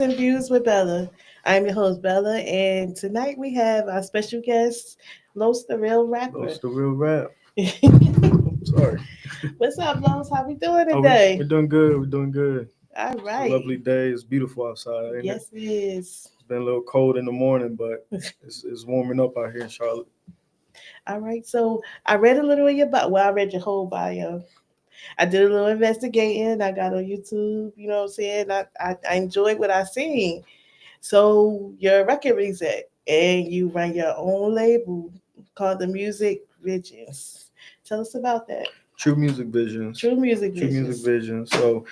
and Views with Bella. I'm your host, Bella, and tonight we have our special guest, Los the Real Rapper. Lost the real rap. Sorry. What's up, Los? How we doing Oh, we're today? doing good. We're doing good. All It's a right. lovely day. It's beautiful outside, ain't it? Yes, it is. It's been a little cold in the morning, but it's warming up out here in Charlotte. All right. So I read a little of your bio. Well, I read your whole bio. I did a little investigating. I got on YouTube. You know what I'm saying? I enjoyed what I seen. So you're a record exec, and you run your own label called the Music Visions. Tell us about that. True Music Visions. True Music True Music Visions. Visions. So,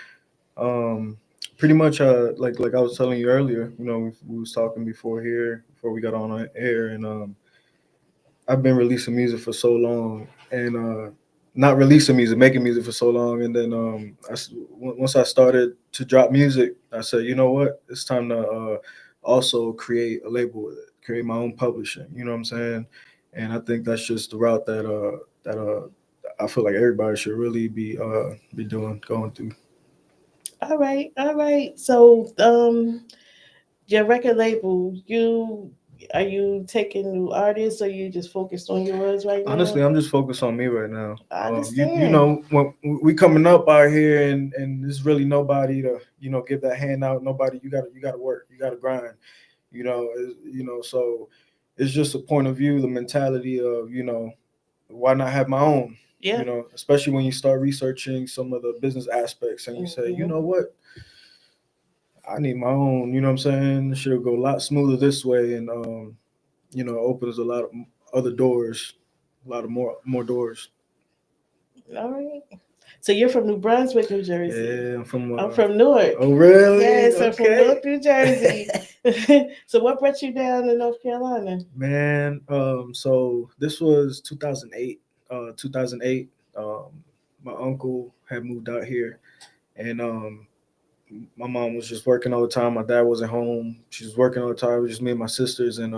um, pretty much, like I was telling you earlier, we was talking before we got on air, and I've been releasing music for so long, and not releasing music, making music for so long, and then once I started to drop music, I said, you know what, it's time to also create a label with it, create my own publishing. You know what I'm saying? And I think that's just the route that I feel like everybody should really be doing going through. All right, all right. So, your record label, you are you taking new artists, or you just focused on yours right Honestly, now? I'm just focused on me right now. I You understand. know, when we coming up out here, and there's really nobody to give that hand out. Nobody. You got to work. You got to grind. So it's just a point of view, the mentality of why not have my own. Yeah. Especially when you start researching some of the business aspects, and you say, you Hmm. know what, I need my own. You know what I'm saying? It should go a lot smoother this way, and opens a lot of other doors, a lot of more doors. All right. So you're from New Brunswick, New Jersey. Yeah, I'm from. I'm from Newark. Oh, really? Yes, I'm from Okay. Newark, New Jersey. So what brought you down to North Carolina? Man, so this was 2008. 2008. My uncle had moved out here, and my mom was just working all the time. My dad wasn't home. She was working all the time. It was just me and my sisters, and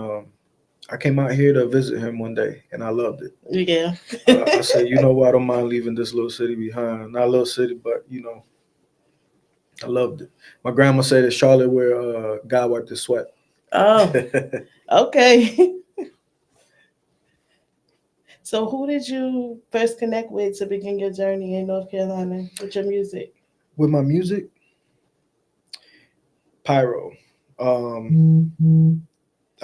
I came out here to visit him one day, and I loved it. Yeah. I said, you know what? I don't mind leaving this little city behind. Not a little city, but I loved it. My grandma said that Charlotte where God wiped his sweat. Oh, okay. So who did you first connect with to begin your journey in North Carolina with your music? With my music, Pyro. I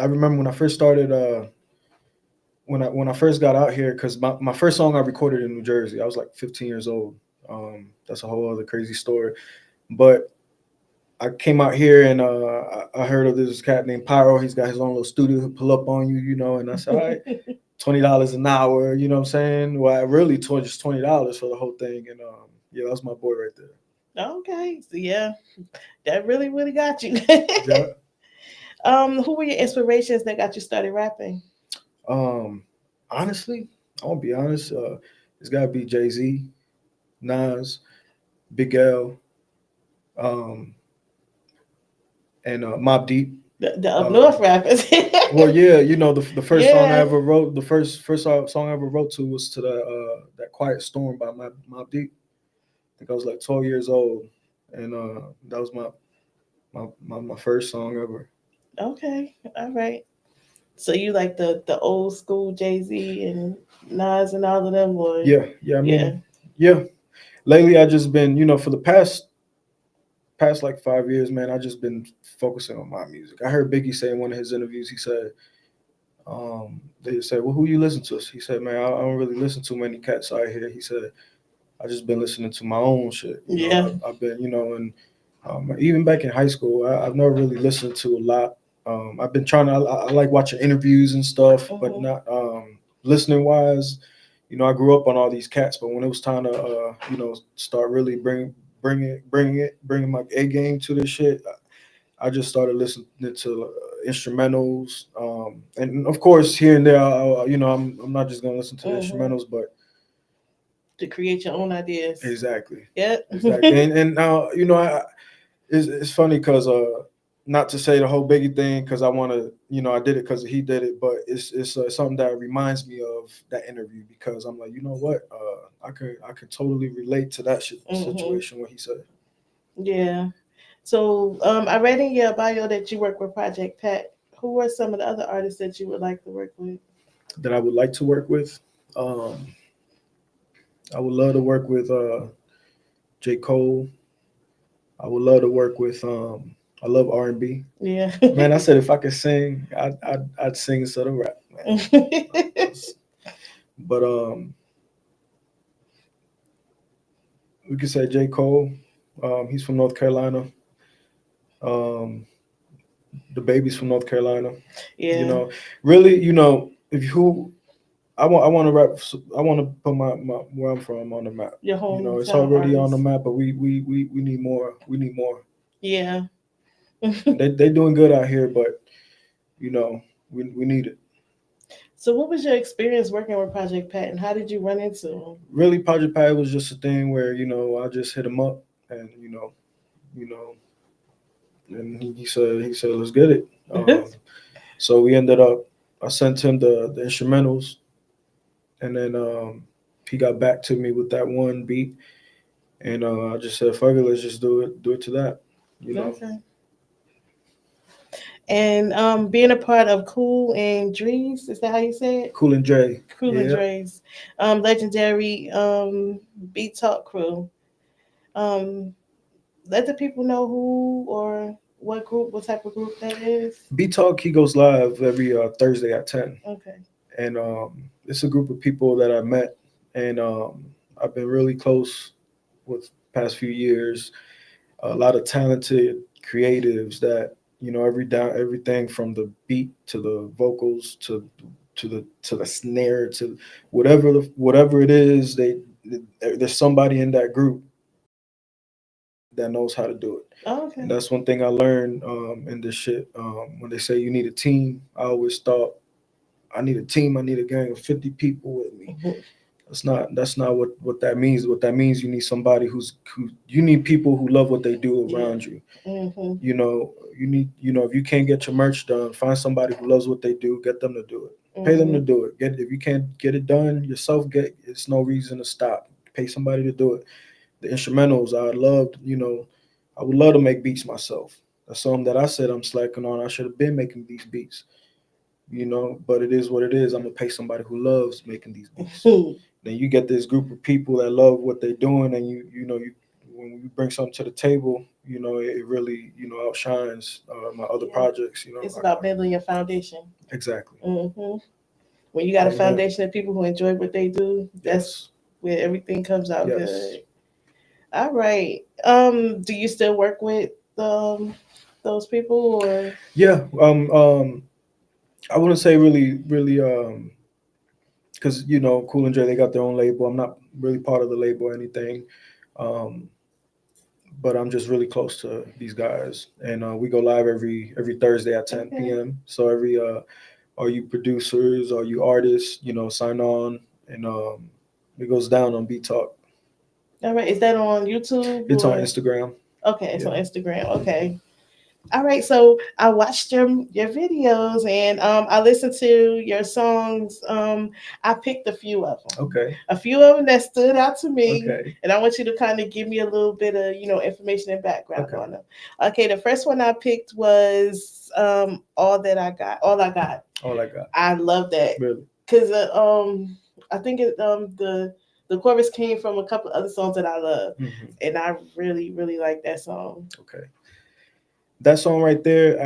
remember when I first started. When I first got out here, because my first song I recorded in New Jersey. I was like 15 years old. That's a whole other crazy story. But I came out here, and I heard of this cat named Pyro. He's got his own little studio. He'll pull up on you. And I said, all right, $20 an hour. You know what I'm saying? Well, I really just $20 for the whole thing, and yeah, that's my boy right there. Okay, so yeah, that really got you. Yeah. Who were your inspirations that got you started rapping? Um, Honestly, I won't be honest. It's got to be Jay-Z, Nas, Big L, um, and Mob Deep. The up Uh, north rappers. well, yeah, the first song I Yeah. ever wrote, the first song I ever wrote to was to that Quiet Storm by Mob Deep. I think I was like 12 years old, and that was my first song ever. Okay. All right. So you like the old school Jay Z and Nas and all of them, or Yeah, yeah. I yeah. mean, yeah. Lately, I just been, for the past like 5 years, man, I just been focusing on my music. I heard Biggie say in one of his interviews, he said, they said, well, who you listen to? He said, man, I don't really listen to many cats out here. He said, I just been listening to my own shit. Yeah. I've been, and even back in high school, I've never really listened to a lot. I've been trying to, I like watching interviews and stuff, but Hmm. not listening wise. I grew up on all these cats, but when it was time to, start really bringing my A game to this shit, I just started listening to instrumentals, and of course here and there, I'm not just gonna listen to the Hmm. instrumentals, but To create your own ideas. exactly, Yeah. exactly, and now it's funny because not to say the whole Biggie thing because I want to I did it because he did it, but it's something that reminds me of that interview because I'm like what I could totally relate to that Hmm. situation what he said. Yeah. So I read in your bio that you work with Project Pat. Who are some of the other artists that you would like to work with? that I would like to work with. Um, I would love to work with J. Cole. I would love to work with. I love R&B. Yeah. Man, I said if I could sing, I'd sing instead of rap, man. But we could say J. Cole. He's from North Carolina. Um, the baby's from North Carolina. You Yeah. know, really, if you, I want to rap. I want to put my where I'm from on the map. Your It's hometown already on the artist. map, but we need more. We need more. Yeah. They doing good out here, but you know, we need it. So what was your experience working with Project Pat and how did you run into him? Really, Project Pat was just a thing where I just hit him up and you know, and he said let's get it. So we ended up. I sent him the instrumentals, and then he got back to me with that one beat, and I just said fuck it, let's just do it to that. You know, Okay. And being a part of Cool and Drees, is that how you say it? Cool and Dre. Cool and Yeah. Drees, legendary beat talk crew. Um, let the people know who or what group, what type of group that is. B Talk he goes live every Thursday at 10, Okay. and it's a group of people that I met, and I've been really close with past few years. A lot of talented creatives that everything from the beat to the vocals to the snare to whatever it is. There's somebody in that group that knows how to do it. Oh, And okay. that's one thing I learned in this shit. When they say you need a team, I always thought I need a team. I need a gang of 50 people with me. Mhm. That's not what that means. What that means, you need somebody who you need people who love what they do Yeah. around you. Hmm. You need, if you can't get your merch done, find somebody who loves what they do, get them to do it. Pay them to Hmm. do it. If you can't get it done yourself, it's no reason to stop. Pay somebody to do it. The instrumentals, I would love to make beats myself. That's something that I said I'm slacking on. I should have been making these beats, but it is what it is. I'm gonna pay somebody who loves making these beats. Then you get this group of people that love what they're doing, and you when you bring something to the table, it really outshines my other Yeah. projects. It's about building your foundation. Exactly. Hmm. When you got a Amen. foundation of people who enjoy what they do, that's Yes. where everything comes out Yes. good. All right. Do you still work with those people or? Yeah. I wouldn't say really, really, because Cool and Dre, they got their own label. I'm not really part of the label or anything. Um, but I'm just really close to these guys, and we go live every Thursday at 10 Okay. p.m. So all you producers, all you artists, sign on, and it goes down on Beat Talk. All right. Is that on YouTube It's on or? Instagram. Okay, it's on Yeah. Instagram. Okay. All right. So I watched your videos and I listened to your songs. I picked a few of them. Okay. A few of them that stood out to me, Okay. and I want you to kind of give me a little bit of information and background Okay. on them. Okay, the first one I picked was all that I got. All I got. All I got. I love that Really. because I think the chorus came from a couple other songs that I love, and I really really like that song. Okay. That song right there,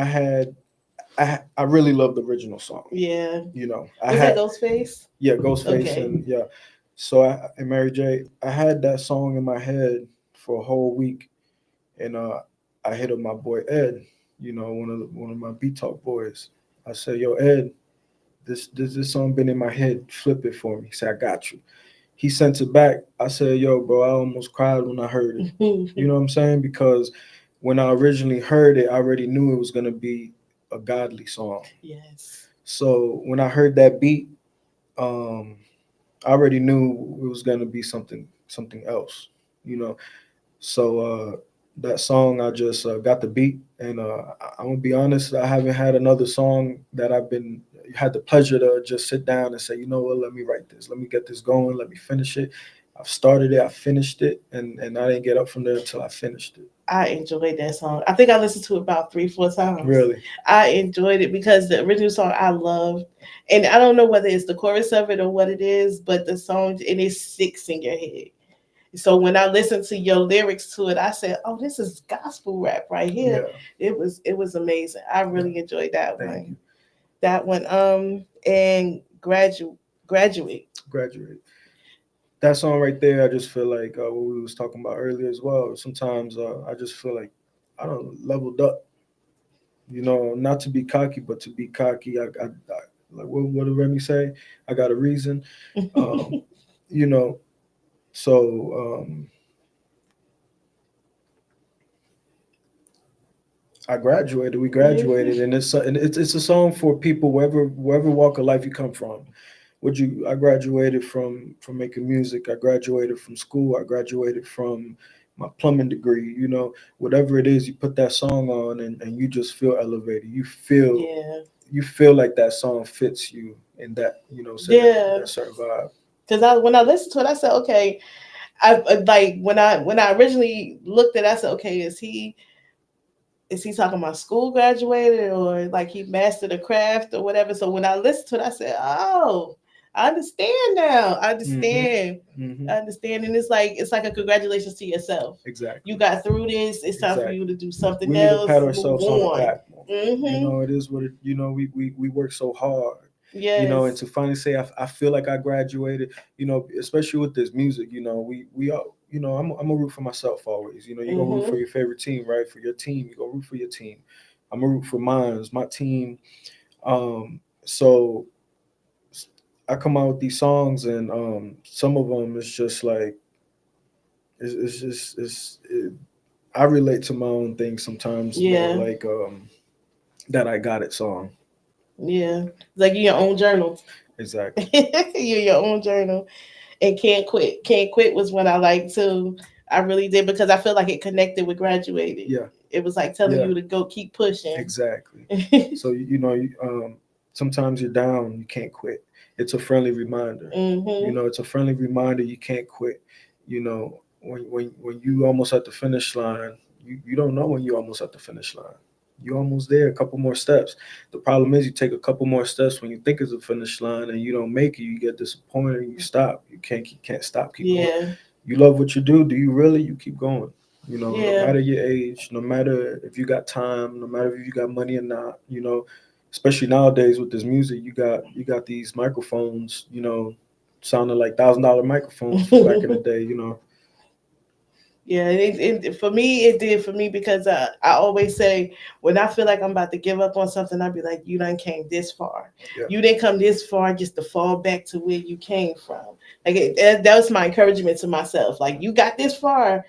I really love the original song. Yeah, I was that had Ghostface? yeah, Ghostface Okay. and yeah. So and Mary J. I had that song in my head for a whole week, and I hit up my boy Ed, one of my beat talk boys. I said, "Yo, Ed, this song been in my head. Flip it for me." He said, "I got you." He sent it back. I said, "Yo, bro, I almost cried when I heard it." You know what I'm saying? Because when I originally heard it, I already knew it was gonna be a godly song. Yes. So when I heard that beat, um, I already knew it was gonna be something else. You know, so that song, I just got the beat, and I'm gonna be honest, I haven't had another song that I've been had the pleasure to just sit down and say, you know what, let me write this, let me get this going, let me finish it. I've started it, I finished it, and I didn't get up from there until I finished it. I enjoyed that song. I think I listened to it about 3, 4 times. Really? I enjoyed it because the original song I love, and I don't know whether it's the chorus of it or what it is, but the song and it sticks in your head. So when I listened to your lyrics to it, I said, "Oh, this is gospel rap right here." Yeah. It was amazing. I really enjoyed that Thank you. one. That one. And graduate. Graduate. That song right there, I just feel like what we was talking about earlier as well. Sometimes I just feel like I don't leveled up. Not to be cocky, but to be cocky. Like what did Remy say? I got a reason. Um, you know, so I graduated. We graduated, and it's a song for people wherever walk of life you come from. I graduated from making music. I graduated from school. I graduated from my plumbing degree. Whatever it is, you put that song on, and you just feel elevated. Yeah. You feel like that song fits you in that Yeah. that certain vibe. Because when I listened to it, I said, okay. Like when I originally looked at it, I said, okay, is he talking about school graduated or like he mastered a craft or whatever? So when I listened to it, I said, oh, I understand now. I understand. Hmm. I understand. And it's like a congratulations to yourself. You Exactly. got through this. It's time for you Exactly. to do We something need to else. pat Move ourselves on the on. back more. Mm-hmm. It is what it. We work so hard. And Yes. to finally say I feel like I graduated. Especially with this music. We all. I'm a root for myself always. You gonna root for Mm-hmm. your favorite team, right? For your team, you gonna root for your team. I'm a root for my team. So I come out with these songs, and some of them is just like it's just I relate to my own things sometimes more Yeah. like that I got it song. Yeah. It's like you your own journal. Exactly. You're your own journal. And can't quit. Can't quit was one I liked too. I really did because I feel like it connected with graduated. Yeah. It was like telling Yeah. you to go keep pushing. Exactly. So sometimes you're down, you can't quit. It's a friendly reminder. Hmm. It's a friendly reminder you can't quit. When you almost at the finish line, you don't know when you almost at the finish line. You're almost there, a couple more steps. The problem is you take a couple more steps when you think it's a finish line and you don't make it, you get disappointed, you stop. You can't stop, keep going. Yeah. You love what you do you really? You keep going. No Yeah. matter your age, no matter if you got time, no matter if you got money or not, especially nowadays with this music, you got these microphones, sounding like $1,000 microphones from back in the day. Yeah, for me, it did for me because I always say when I feel like I'm about to give up on something, I'd be like, "You done came this far. Yeah. You didn't come this far just to fall back to where you came from." Like that was my encouragement to myself. Like you got this far,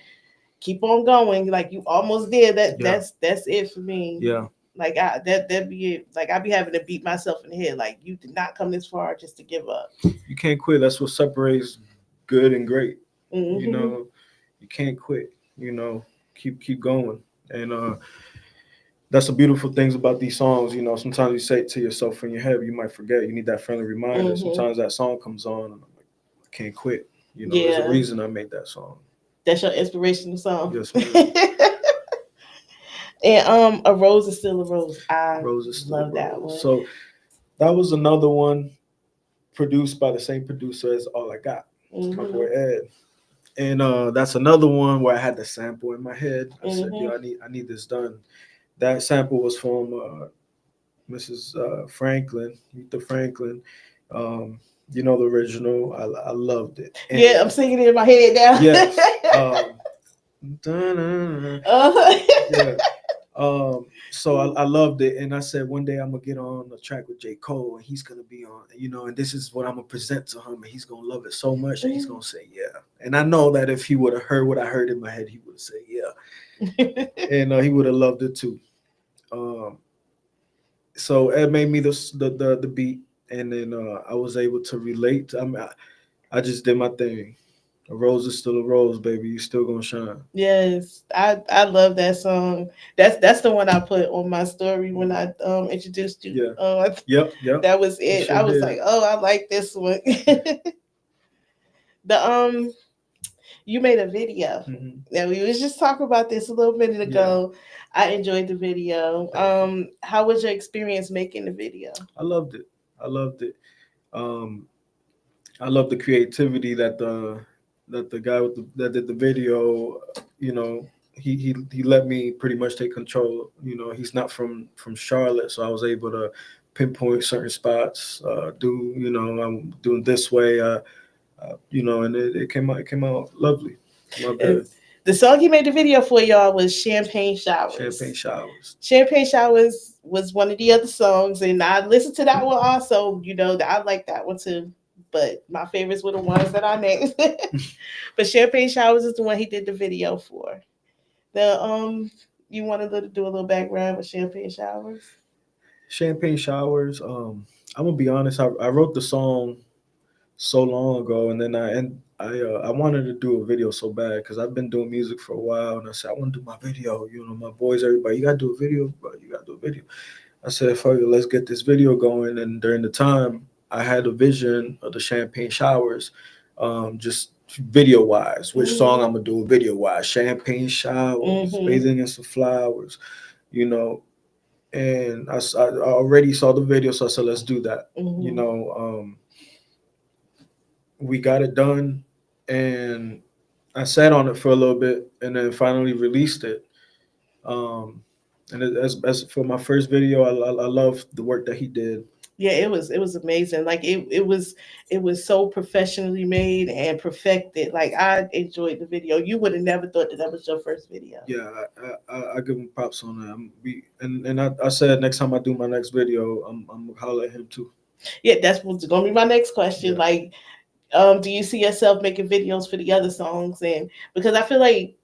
keep on going. Like you almost there. Yeah. That's it for me. Yeah. Like that be it. Like I be having to beat myself in the head. Like you did not come this far just to give up. You can't quit. That's what separates good and great. You Hmm. know, you can't quit. Keep going. And that's the beautiful things about these songs. Sometimes you say it to yourself in your head, you might forget. You need that friendly reminder. Hmm. Sometimes that song comes on, and I'm like, I can't quit. There's a Yeah, reason I made that song. that's your inspirational song. Yes, ma'am. And a rose is still a rose. I Rose is still a love that rose. one. So that was another one produced by the same producer as All I Got, my boy Hmm. Ed. And that's another one where I had the sample in my head. I said, Hmm. "Yo, I need this done." That sample was from Mrs. Franklin, Aretha Franklin. Um, the original. I loved it. And Yeah, I'm singing it in my head now. yes, dun-dun-dun. uh, Yeah. So I loved it, and I said one day I'm gonna get on a track with J. Cole, and he's gonna be on, and this is what I'm gonna present to him, and he's gonna love it so much, and he's gonna say yeah. And I know that if he would have heard what I heard in my head, he would say yeah, and he would have loved it too. Um, so it made me the beat, and then I was able to relate. I just did my thing. A rose is still a rose, baby. You still gonna shine. Yes, I love that song. That's the one I put on my story when I introduced you. Yeah. Yep. That was You it. sure I was did. like, oh, I like this one. The you made a video. Mm-hmm. Now we was just talking about this a little minute ago. I enjoyed the video. How was your experience making the video? I loved it. I loved it. Um, I love the creativity that the guy that did the video. You know, he let me pretty much take control. You know, he's not from Charlotte, so I was able to pinpoint certain spots. Do you know I'm doing this way? You know, and it came out lovely. My And bad. the song he made the video for y'all was Champagne Champagne Showers. showers. Champagne Showers was one of the other songs, and I listened to that one also. You know, I like that one too. But my favorites were the ones that I named. But Champagne Showers is the one he did the video for. The you wanted to do a little background with Champagne Showers? Champagne showers. I'm gonna be honest. I wrote the song so long ago, and then I wanted to do a video so bad because I've been doing music for a while, and I said I want to do my video. You know, my boys, everybody, you gotta do a video, bro. You gotta do a video. I said, fuck it, let's get this video going. And during the time, I had a vision of the Champagne Showers, just video wise. Which song I'm gonna do video wise? Champagne Showers, Mm-hmm. bathing in some flowers, you know. And I already saw the video, so I said, let's do that. You Mm-hmm. know, we got it done, and I sat on it for a little bit, and then finally released it. Um, and as for my first video, I love the work that he did. Yeah, it was amazing. Like it was so professionally made and perfected. Like I enjoyed the video. You would have never thought that that was your first video. Yeah, I give him props on that. I said next time I do my next video, I'm gonna holler at him too. Yeah, that's what's gonna be my next question. Yeah, Like, do you see yourself making videos for the other songs? And because I feel like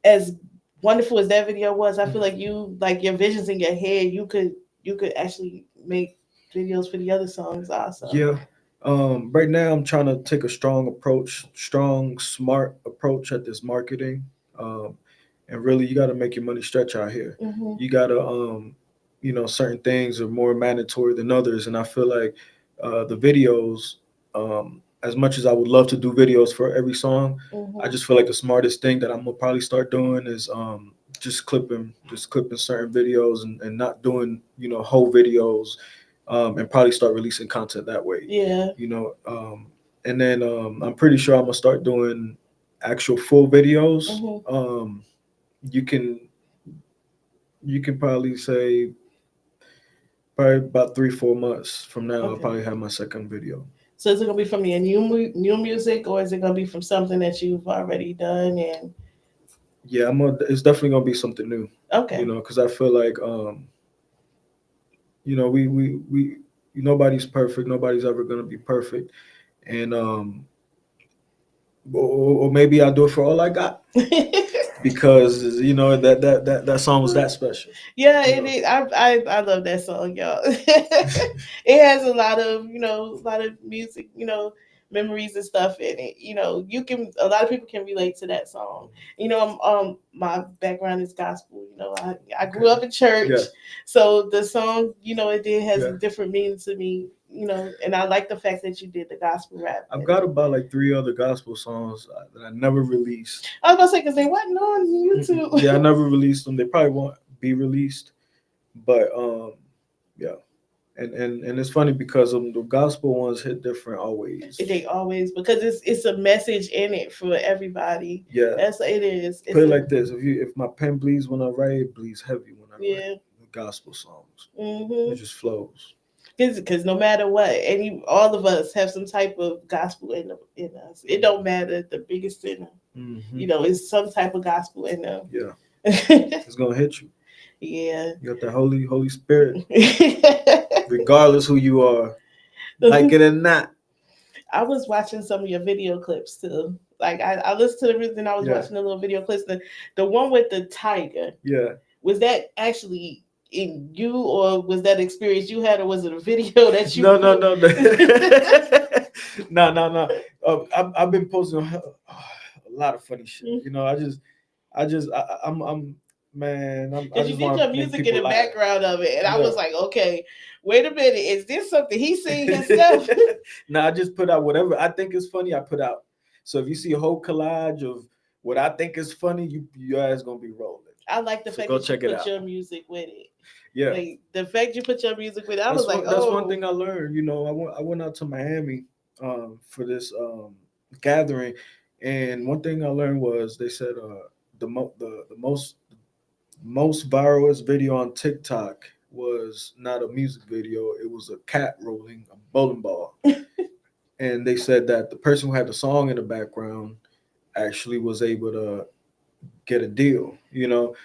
as wonderful as that video was, I feel like you like your visions in your head, you could actually make videos for the other songs also. yeah. Right now I'm trying to take a strong approach, strong, smart approach at this marketing. Um, and really, you got to make your money stretch out here. Hmm. You got to, you know, certain things are more mandatory than others, and I feel like the videos, as much as I would love to do videos for every song, I Hmm. just feel like the smartest thing that I'm gonna probably start doing is just clipping certain videos and not doing whole videos, and probably start releasing content that way. Yeah. You know, and then I'm pretty sure I'm gonna start doing actual full videos. Hmm. You can probably say probably about 3-4 months from now I'll Okay. probably have my second video. So is it gonna be from your new music, or is it gonna be from something that you've already done? And Yeah, it's definitely gonna be something new. okay. Because I feel like we nobody's perfect. Nobody's ever gonna be perfect, and or maybe I'll do it for all I got because that song was that special. Yeah, You it know. is. I love that song, y'all. It has a lot of music, memories and stuff in it. A lot of people can relate to that song. My background is gospel. I grew Okay. up in church, Yeah. so the song, it did has a Yeah. different meaning to me. And I like the fact that you did the gospel rap. I've got about like 3 other gospel songs that I never released. I was about to say because they wasn't on YouTube. Yeah, I never released them. They probably won't be released, but yeah. And it's funny because the gospel ones hit different always. They always because it's a message in it for everybody. Yeah. It is. Put it like this: if my pen bleeds when I write, it bleeds heavy when I Yeah. write the gospel songs. Mm-hmm. It just flows. Because no matter what, all of us have some type of gospel in us. It don't matter the biggest sinner. Mm-hmm. It's some type of gospel in them. Yeah, it's gonna hit you. Yeah. You got the Holy Spirit, regardless who you are, like it or not. I was watching some of your video clips too. Like I listened to the reason I was Yeah. watching the little video clips. The one with the tiger. Yeah. Was that actually in you, or was that experience you had, or was it a video that you? No. No. I've been posting a lot of funny shit. I'm man. I Because you just did want your to make music in people the laugh. background of it, and I Yeah. was like, okay, wait a minute, is this something he seen himself? No, I just put out whatever I think is funny. I put out. So if you see a whole collage of what I think is funny, your ass gonna be rolling. I like the So fact go that you check it put out. your music with it. Yeah, Like the fact you put your music with it, I was like, that's one oh, thing I learned. You know, I went out to Miami for this gathering, and one thing I learned was they said the most viralest video on TikTok was not a music video; it was a cat rolling a bowling ball. And they said that the person who had the song in the background actually was able to get a deal. You know,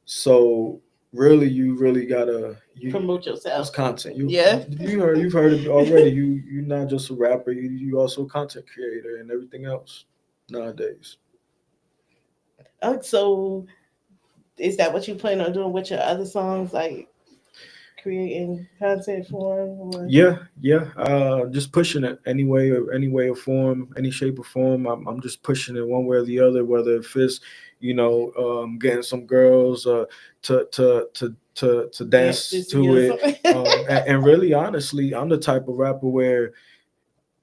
so really, you really gotta promote that's yourself. content. Yeah. You've heard it already. You're not just a rapper. You also a content creator and everything else nowadays. So is that what you plan on doing with your other songs, like creating content for 'em, or? Yeah, yeah. Just pushing it any way or form, any shape or form. I'm just pushing it one way or the other. Whether if it's, getting some girls to Dance dance this to year or it. something? And really, honestly, I'm the type of rapper where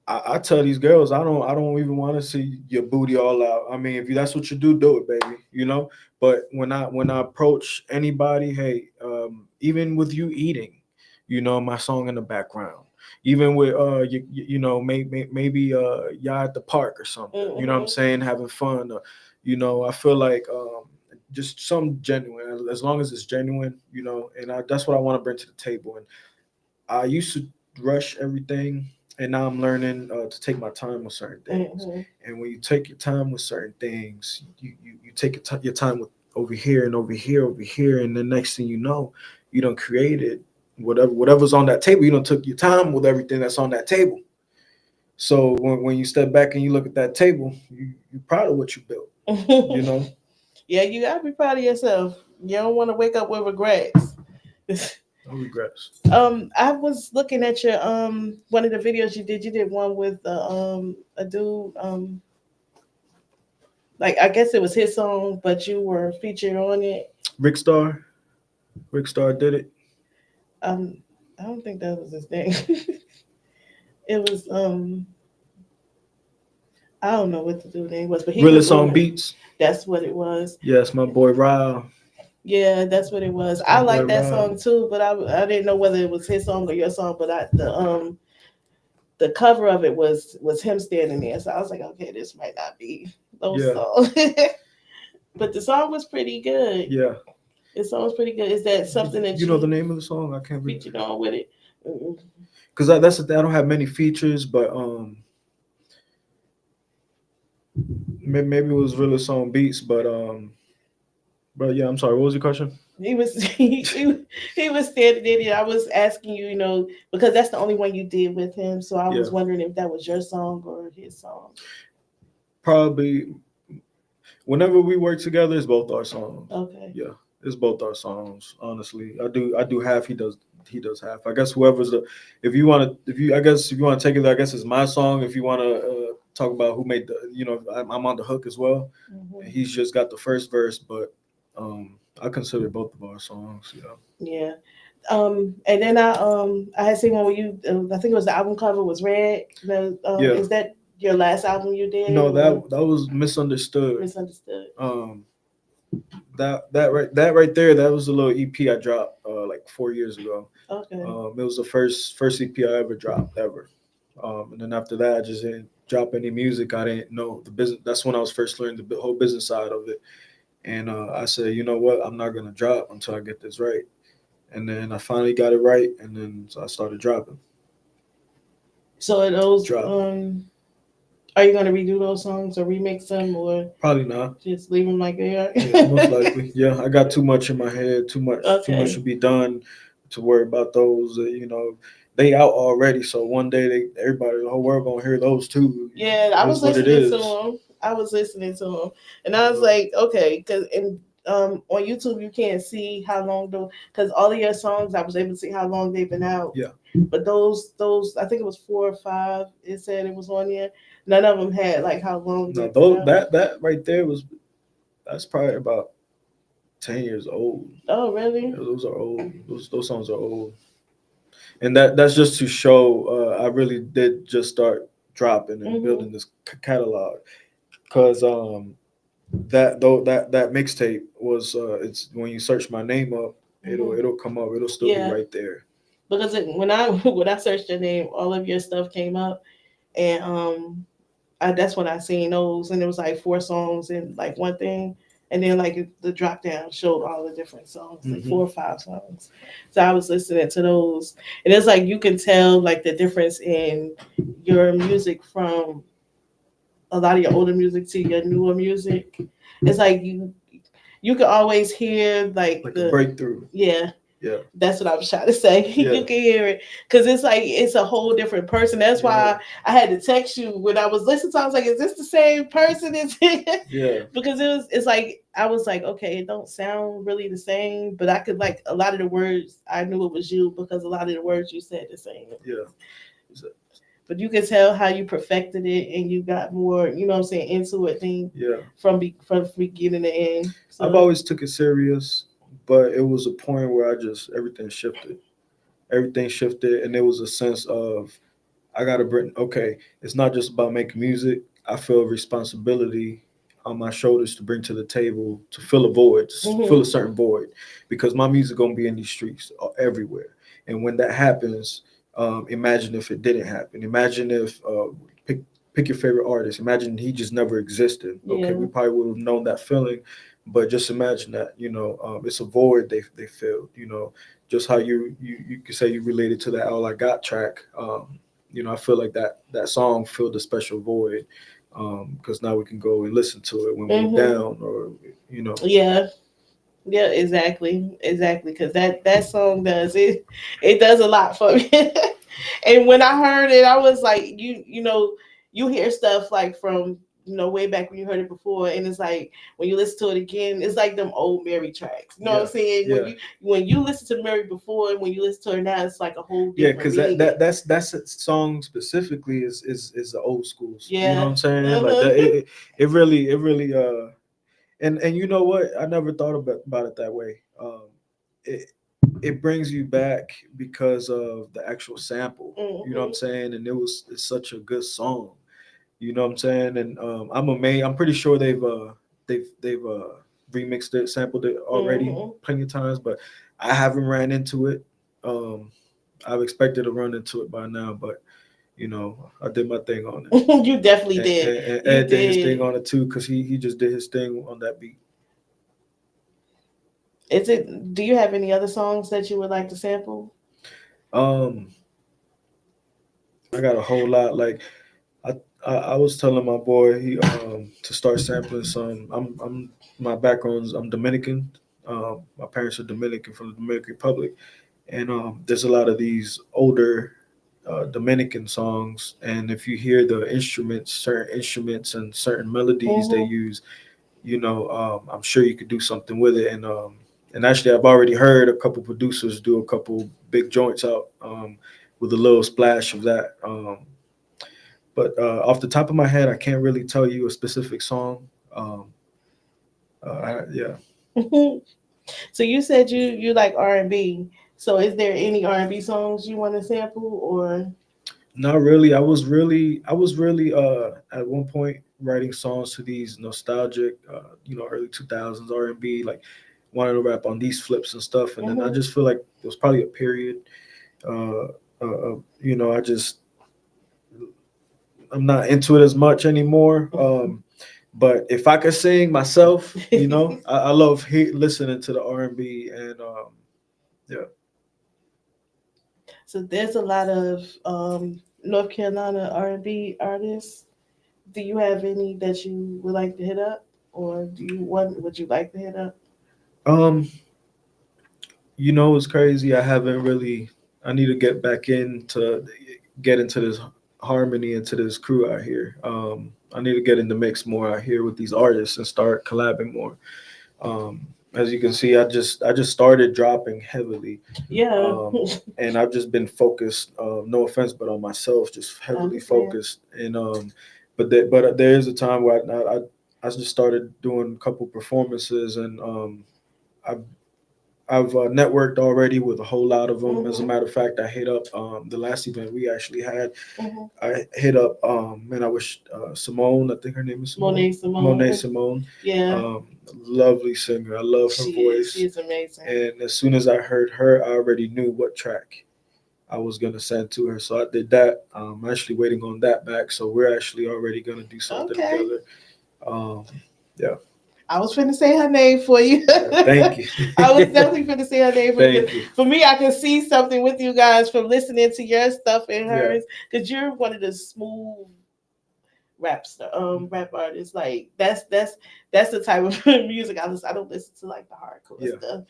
I tell these girls I don't even want to see your booty all out. I mean, if that's what you do it, baby. You know. But when I approach anybody, hey, even with you eating, my song in the background. Even with maybe y'all at the park or something. You know what I'm Hmm. saying, having fun. I feel like just some genuine. As long as it's genuine, and that's what I want to bring to the table. And I used to rush everything, and now I'm learning to take my time with certain things. Hmm. And when you take your time with certain things, you take your time with over here and over here, and the next thing you know, you don't created whatever's on that table. You don't took your time with everything that's on that table. So when you step back and you look at that table, you're proud of what you built. You know, Yeah, you gotta be proud of yourself. You don't want to wake up with regrets. no regrets. I was looking at your one of the videos you did. You did one with a dude, like I guess it was his song, but you were featured on it. Rick Star, Rick Star did it. Um, I don't think that was his name. It was I don't know what the dude name was, but he Realest was Song on it. Beats. That's what it was. Yes, my boy Ryle. Yeah, that's what it was. My I boy like that Ryle. song too, but I didn't know whether it was his song or your song. But the cover of it was him standing there, so I was like, okay, this might not be those Yeah, songs. But the song was pretty good. yeah. The song was pretty good. Is that something that You know the you name of the song? I can't remember. featured on with it? Mm-mm. Because that's the thing. I don't have many features, but maybe it was Realest Song Beats, but yeah. I'm sorry. What was your question? He was he was standing there. I was asking you, because that's the only one you did with him. So I Yeah, was wondering if that was your song or his song. probably whenever we work together, it's both our songs. Okay. Yeah, it's both our songs. Honestly, I do half. He does half. I guess whoever's the if you want to take it, I guess it's my song. If you want to talk about who made the, I'm on the hook as well. And Hmm. he's just got the first verse, but I consider both of our songs. Yeah. Yeah. And then I had seen one where you I think it was the album cover was red. Yeah. Is that your last album you did No, or that was misunderstood. misunderstood? Um, that right there, that was a little EP I dropped like 4 years ago. Okay. It was the first EP I ever dropped ever. And then after that, I just didn't drop any music. I didn't know the business. That's when I was first learning the whole business side of it. And I said, you know what, I'm not gonna drop until I get this right. And then I finally got it right, and then so I started dropping. So are those Drop. are you gonna redo those songs or remix them or Probably not. just leave them like they are? Yeah, most likely. Yeah, I got too much in my head. Too much Okay. to be done to worry about those. They out already. So one day everybody, the whole world gonna hear those too. Yeah, I It was is what it listening to is. him. I was listening to him, and I was like, okay, because on YouTube you can't see how long though, because all of your songs I was able to see how long they've been out. Yeah. But those I think it was 4 or 5. It said it was on there. None of them had like how long No, they've been those out. that right there that's probably about 10 years old. Oh, really? Yeah, those are old. Those songs are old. And that's just to show I really did just start dropping and Mhm. building this catalog. Cause that though that mixtape was it's when you search my name up, Hmm. it'll come up. It'll still be Yeah, right there. because when I when I searched your name, all of your stuff came up, and that's when I seen those, and it was like four songs and like one thing, and then like the drop down showed all the different songs, like Hmm. 4 or 5 songs. So I was listening to those, and it's like you can tell like the difference in your music from a lot of your older music to your newer music. It's like you can always hear like Like a the breakthrough. yeah. Yeah. That's what I was trying to say. You Yeah. can hear it because it's like it's a whole different person. That's Yeah. why I had to text you when I was listening. To I was like, "Is this the same person?" Is it? Yeah. Because it's like I was like, okay, it don't sound really the same, but I could like a lot of the words. I knew it was you because a lot of the words you said the same. Yeah. So, But you could tell how you perfected it and you got more, you know what I'm saying, into it thing yeah. from beginning to end. I've So always took it serious, but it was a point where I just everything shifted. Everything shifted, and there was a sense of I gotta bring. Okay, it's not just about making music. I feel responsibility on my shoulders to bring to the table to fill a void, to fill a hmm certain void, because my music gonna be in these streets everywhere. And when that happens, imagine if it didn't happen. Imagine if pick your favorite artist. Imagine he just never existed. Okay, yeah. we probably would have known that feeling, but just imagine that it's a void they filled. Just how you could say you related to that All I Got track. I feel like that song filled a special void because now we can go and listen to it when we're hmm down or you know Yeah. Yeah, exactly. Because that song does it. It does a lot for me. And when I heard it, I was like, you hear stuff like from way back when you heard it before, and it's like when you listen to it again, it's like them old Mary tracks. You know what I'm yeah saying? yeah When you listen to Mary before and when you listen to her now, it's like a whole yeah different because that, meaning. that that's that song specifically is the old schools. You know what Yeah. I'm saying? Like Uh-huh. that it really and you know what, I never thought about it that way. It it brings you back because of the actual sample. You know what I'm hmm saying? And it's such a good song. You know what I'm saying? And I'm amazed. I'm pretty sure they've remixed it, sampled it already hmm plenty of times, but I haven't ran into it. Um, I've expected to run into it by now, but I did my thing on it, You definitely and, did. and, and You Ed did his thing did. on it too, because he just did his thing on that beat. Is it? Do you have any other songs that you would like to sample? Um, I got a whole lot. Like I was telling my boy he to start sampling some. I'm my background's I'm Dominican. My parents are Dominican from the Dominican Republic, and there's a lot of these older Dominican songs. And if you hear the instruments, certain instruments and certain melodies they hmm use, I'm sure you could do something with it. And actually, I've already heard a couple producers do a couple big joints out with a little splash of that. But off the top of my head, I can't really tell you a specific song. Yeah, So you said you like R&B. So is there any R&B songs you want to sample or? not really. I was really at one point writing songs to these nostalgic, early 2000s R&B, like wanted to rap on these flips and stuff. And then I hmm just feel like there was probably a period. I just I'm not into it as much anymore. But if I could sing myself, I love listening to the R&B and yeah. So there's a lot of North Carolina R&B artists. Do you have any that you would like to hit up, or would you like to hit up? Um, it's crazy. I haven't really. I need to get into this harmony into this crew out here. I need to get in the mix more out here with these artists and start collabing more. As you can see, I just started dropping heavily, Yeah, and I've just been focused. No offense, but on myself, just I heavily understand. focused. And but there is a time where I just started doing a couple performances, and I've I've networked already with a whole lot of them. As a Mhm. matter of fact, I hit up the last event we actually had. Mhm. I hit up man, I wish Simone. I think her name is Simone. Monet Monet Simone. Simone. Yeah, Lovely singer. I love her she is. She voice. is amazing. And as soon as I heard her, I already knew what track I was gonna send to her. So I did that. I'm actually waiting on that back. So we're actually already gonna do something Okay. together. Um, yeah. I was finna say her name for you. Thank you. I was definitely finna say her name for you. Thank you. For me, I can see something with you guys from listening to your stuff and Yeah. hers, because you're one of the smooth rap artists. Like that's the type of music I listen. I don't listen to like the hardcore Yeah. stuff.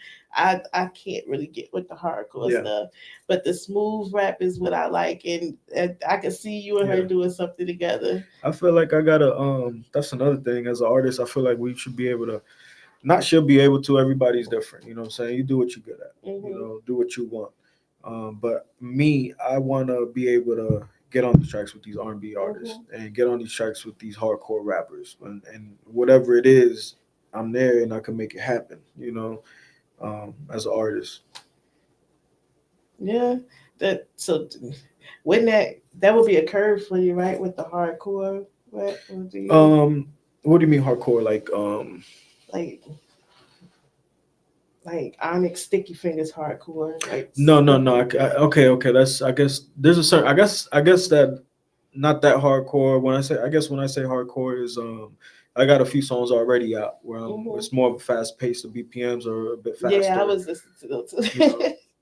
I can't really get with the hardcore Yeah. stuff, but the smooth rap is what I like, and I can see you and her Yeah. doing something together. I feel like I gotta that's another thing as an artist, I feel like we should be able to not should be able to, everybody's different, you know what I'm saying? You do what you're good at. You Hmm. know, do what you want. But me, I wanna be able to get on the tracks with these R&B artists Hmm. and get on these tracks with these hardcore rappers and whatever it is, I'm there and I can make it happen, you know, as an artist. Yeah, that so wouldn't that would be a curve for you, right? With the hardcore, what or do you Um, what do you mean hardcore? like like Onyx Sticky Fingers hardcore? Like No, no, no. Okay, okay. That's I guess there's a certain. I guess that not that hardcore. When I say hardcore is I got a few songs already out where hmm it's more of a fast pace. The BPMs are a bit yeah, I faster. was listening to those You know,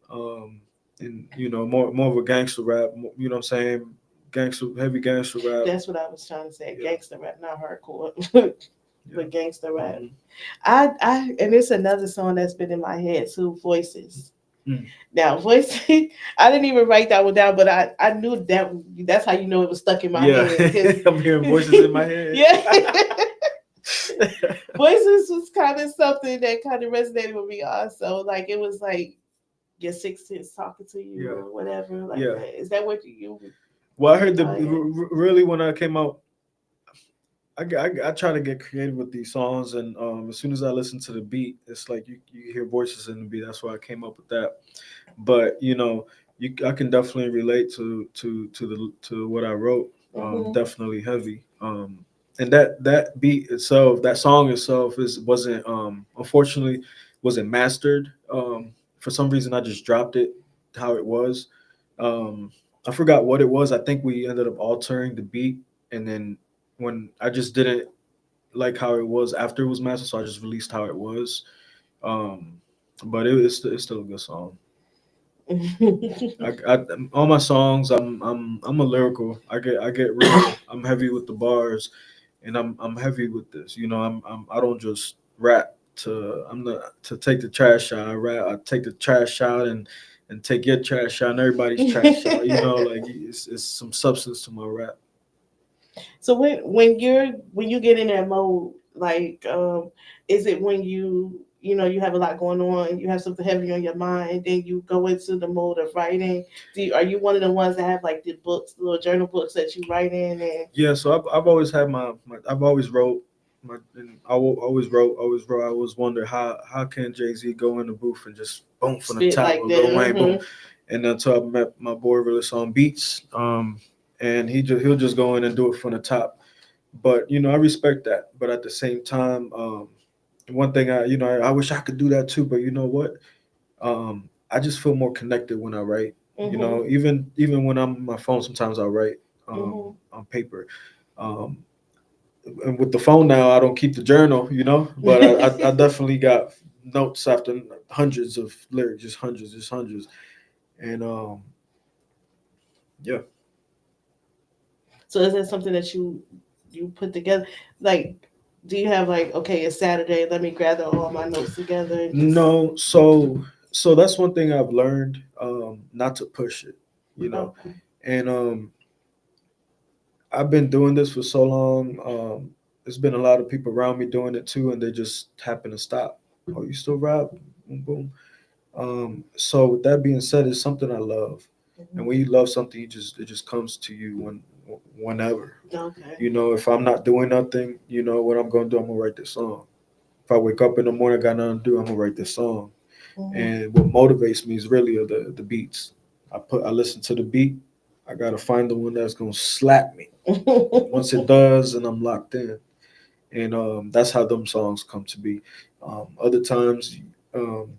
too. and more of a gangster rap. You know what I'm saying? Gangster, heavy gangster rap. That's what I was trying to say. Yeah, Gangster rap, not hardcore, yeah. but gangster rap. Hmm. I and it's another song that's been in my head too. Voices. Mm. Now, voices. I didn't even write that one down, but I knew that's how you know it was stuck in my Yeah, head because I'm hearing voices in my head. yeah. Voices was kind of something that kind of resonated with me also. Like it was like your sixth sense talking to you Yeah, or whatever like yeah. that. Is that what you Well, I you heard call it? really when I came out, I try to get creative with these songs, and as soon as I listen to the beat, it's like you hear voices in the beat. That's why I came up with that. But I can definitely relate to what I wrote. Mm-hmm. Definitely heavy. And that beat itself, that song itself, wasn't unfortunately wasn't mastered. For some reason, I just dropped it how it was. Um, I forgot what it was. I think we ended up altering the beat, and then when I just didn't like how it was after it was mastered, so I just released how it was. Um, but it's still a good song. All my songs, I'm a lyrical. I get real. I'm heavy with the bars, and I'm heavy with this. I don't just rap to I'm not to take the trash out. I take the trash out and take your trash out and everybody's trash out. Like it's some substance to my rap. So when you get in that mode, like is it when you have a lot going on, you have something heavy on your mind, then you go into the mode of writing? Are you one of the ones that have like the books, the little journal books that you write in and Yeah, so I've always had I've always wrote and always wrote. I always wonder how can Jay-Z go in the booth and just boom from the spit top like or that? Lil Wayne boom, Mm-hmm. and until I met my boy Realist on Beats, and he'll just go in and do it from the top. But I respect that. But at the same time, one thing I wish I could do that too. But you know what? I just feel more connected when I write. Mm-hmm. Even when I'm on my phone, sometimes I write Mm-hmm. on paper. Um, and with the phone now, I don't keep the journal, but I definitely got notes after hundreds of lyrics, just hundreds. And yeah. So is that something that you put together? Like, do you have like, okay, it's Saturday, let me gather all my notes together and just No, so that's one thing I've learned, not to push it, you know. okay. And I've been doing this for so long. There's been a lot of people around me doing it too, and they just happen to stop. Oh, you still rap? Boom, boom. So with that being said, it's something I love, and Mhm. when you love something, it just comes to you whenever. Okay. If I'm not doing nothing, what I'm gonna do, I'm gonna write this song. If I wake up in the morning, got nothing to do, I'm gonna write this song. And what motivates me is really the beats. I listen to the beat. I gotta find the one that's gonna slap me. Once it does, and I'm locked in. And that's how them songs come to be. Other times, um,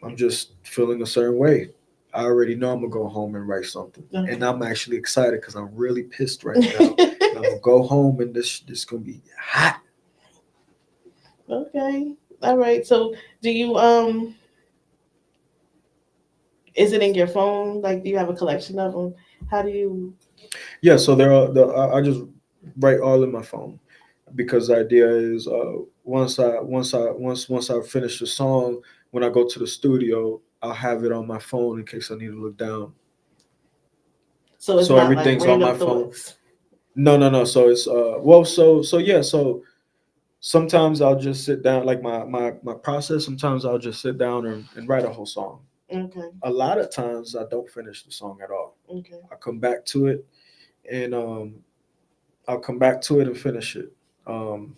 I'm just feeling a certain way. I already know I'm gonna go home and write something, Okay. and I'm actually excited because I'm really pissed right now. I'm gonna go home and this gonna be hot. Okay. All right. So do you is it in your phone? Like do you have a collection of them? How do you Yeah, so there are I just write all in my phone because the idea is once I finish the song, when I go to the studio, I'll have it on my phone in case I need to look down. so it's So not like everything's on my random phone. thoughts. No. So it's well, so yeah. So sometimes I'll just sit down, like my process. Sometimes I'll just sit down and write a whole song. Okay. A lot of times I don't finish the song at all. Okay. I come back to it and I'll come back to it and finish it. Um,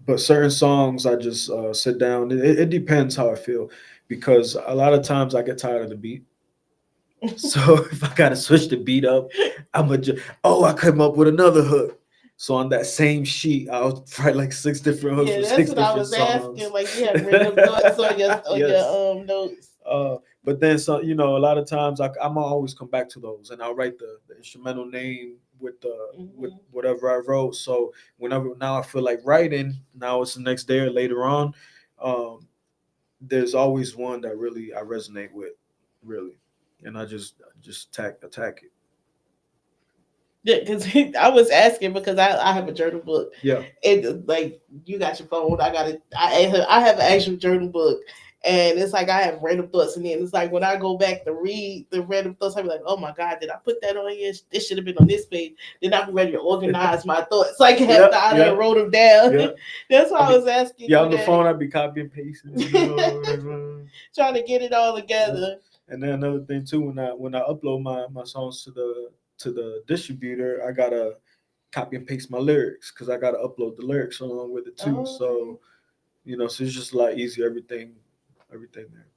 but certain songs I just sit down. It depends how I feel because a lot of times I get tired of the beat. So if I gotta switch the beat up, I'm gonna just I come up with another hook. So on that same sheet, I'll write like six different hooks Yeah, for that's six what I different was asking. songs. Like you have random thoughts on Yes. your notes. But then so a lot of times I'm always come back to those and I'll write the instrumental name with Hmm. whatever I wrote. So whenever now I feel like writing, now it's the next day or later on, um, there's always one that really I resonate with, really, and I just attack it. Yeah, because I was asking because I have a journal book. Yeah. And like you got your phone, I have an actual journal book. And it's like I have random thoughts, and then it's like when I go back to read the random thoughts, I be like, "Oh my God, did I put that on here? This should have been on this page." Then I'm ready to organize my thoughts, like Yeah, after I yeah, done wrote them down. yeah. That's I why I be was asking yeah you on the that, phone. I'd be copy and pasting. trying to get it all Yeah. together. And then another thing too, when I upload my songs to the distributor, I gotta copy and paste my lyrics because I gotta upload the lyrics along with it too. Oh, okay. So so it's just a lot easier. Everything there.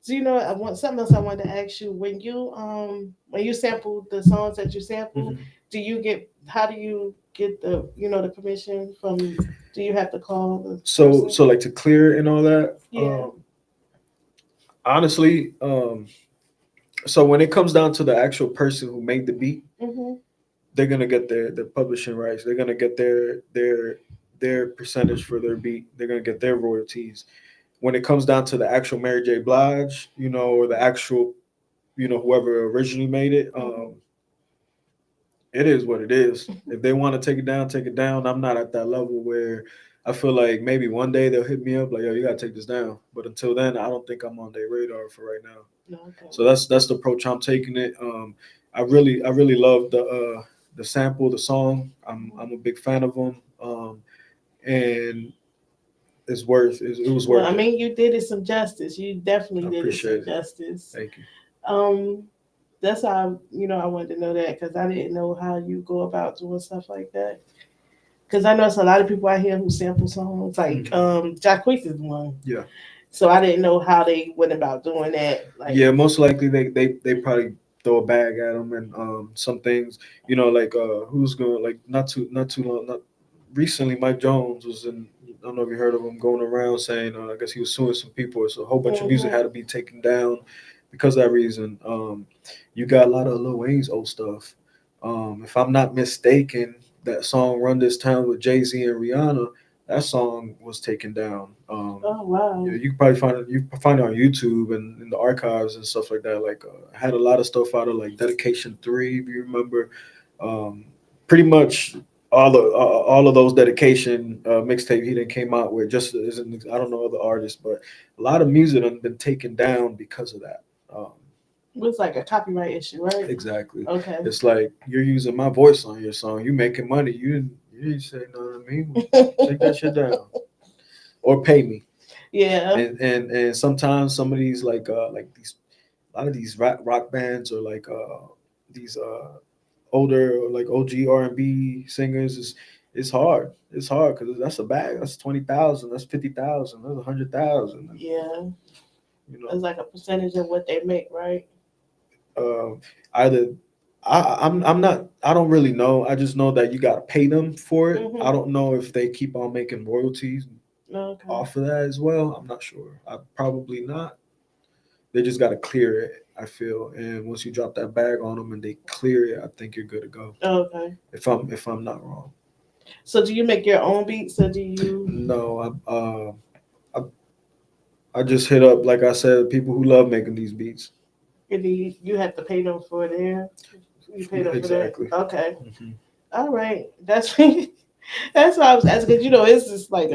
So I want something else I wanted to ask you. When you sample the songs that you sample, Mhm. how do you get the permission from? Do you have to call the So person? so like to clear and all that. Yeah. Honestly, so when it comes down to the actual person who made the beat, Mhm. they're gonna get their publishing rights. They're gonna get their percentage for their beat. They're gonna get their royalties. When it comes down to the actual Mary J. Blige, or the actual, whoever originally made it, Mhm. it is what it is. If they want to take it down, take it down. I'm not at that level where I feel like maybe one day they'll hit me up like, yo, you gotta take this down. But until then, I don't think I'm on their radar for right now. Okay. So that's the approach I'm taking it. I really love the sample, the song. I'm a big fan of them, and it was Well, I worth it. mean, you did it some justice. You definitely I did it some appreciate it. justice. Thank you. Um, that's how I wanted to know that because I didn't know how you go about doing stuff like that. Because I know it's a lot of people out here who sample songs. Like Mhm. Jacquees is one. Yeah, So I didn't know how they went about doing that. Like, yeah. Most likely they probably throw a bag at them and some things. Like who's going like not too long not recently. Mike Jones was in. I don't know if you heard of him going around saying I guess he was suing some people. So a whole bunch of music mhm, had to be taken down because of that reason. You got a lot of Lil Wayne's old stuff. If I'm not mistaken, that song "Run This Town" with Jay Z and Rihanna, that song was taken down. oh Yeah, wow, you can probably find it on YouTube and in the archives and stuff like that. Like I had a lot of stuff out of like Dedication 3, if you remember. Um, Pretty much all of those dedication mixtape he then came out with. Just isn't I don't know other artists, but a lot of music have been taken down because of that. it was like a copyright issue, right? Exactly. Okay. It's like you're using my voice on your song. You making money. You didn't say nothing to me. Take that shit down or pay me. Yeah. And sometimes some of these like these a lot of these rock bands or like these older like OG R&B singers is it's hard. It's hard because that's a bag. That's 20,000. That's 50,000. That's 100,000. Yeah, You know, it's like a percentage of what they make, right? uh, either I'm not. I don't really know. I just know that you got to pay them for it. I Mm-hmm. don't know if they keep on making royalties Okay. off of that as well. I'm not sure. I probably not. They just got to clear it. I feel, and once you drop that bag on them and they clear it, I think you're good to go. Okay. If I'm not wrong. So do you make your own beats or do you No, I I just hit up, like I said, people who love making these beats. you have to pay them for their you pay them for that? Exactly. Okay. Hmm. All right. That's that's why I was asking because it's just like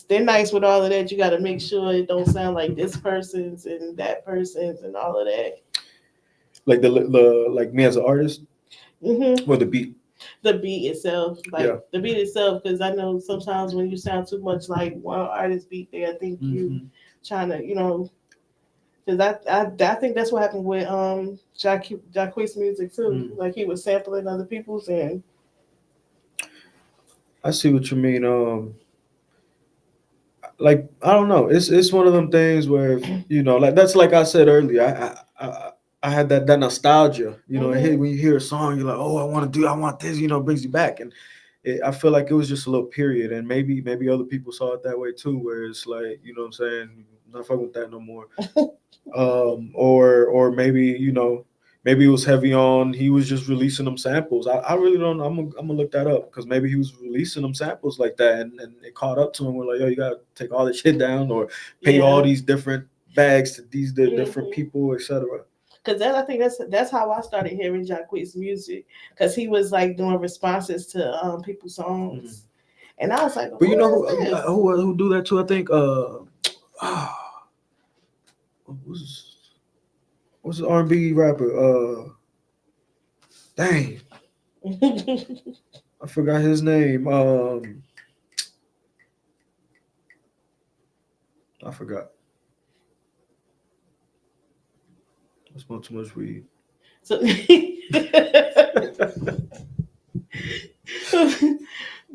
they're nice with all of that. You got to make sure it don't sound like this person's and that person's and all of that. Like the like me as an artist Hmm. or the beat. The beat itself, Yeah. like the beat itself, because I know sometimes when you sound too much like one artist beat, there, I think you Hmm. trying to, because I think that's what happened with Jacquees music too. Mm. Like he was sampling other people's and I see what you mean. Like I don't know. It's one of them things where like that's like I said earlier. I had that nostalgia. hmm When you hear a song, you're like, oh, I want this. It brings you back, and I feel like it was just a little period, and maybe other people saw it that way too, where it's like, what I'm saying, not fucking with that no more. Or maybe it was heavy on. He was just releasing them samples. I really don't know. I'm gonna look that up because maybe he was releasing them samples like that, and it caught up to him. We're like, yo, you gotta take all this shit down or pay all yeah. these different bags to these different hmm people, etc. Because I think that's how I started hearing Jacquees music because he was like doing responses to people's Mhm. songs, and I was like, But you who know is this? who do that too? I think what's what's the R&B rapper? Dang, I forgot his name. I forgot. I smoked too much weed. So,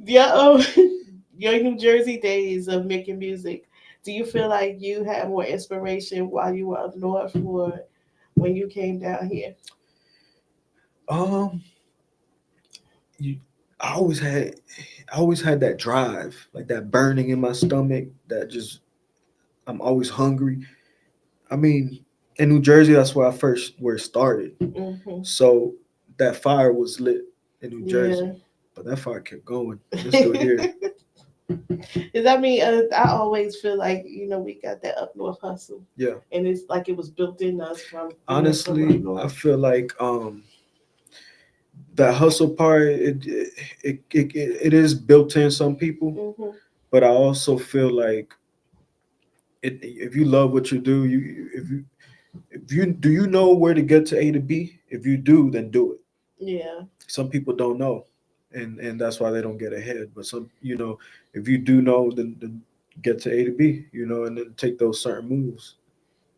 yeah, your New Jersey days of making music. Do you feel like you had more inspiration while you were up north or when you came down here? Um, you, I always had, I always had that drive, like that burning in my stomach. That just, I'm always hungry. I mean, in New Jersey, that's where it started. Hmm So that fire was lit in New Yeah. Jersey, but that fire kept going, and it's still here. Cause I mean, I always feel like we got that up north hustle, Yeah. and it's like it was built in us from being from up Honestly, I north. feel like that hustle part, it is built in some people, Hmm but I also feel like if you love what you do, if you do you know where to get to A to B? If you do, then do it. Yeah, Some people don't know, and that's why they don't get ahead. But if you do know, then get to A to B. And then take those certain moves,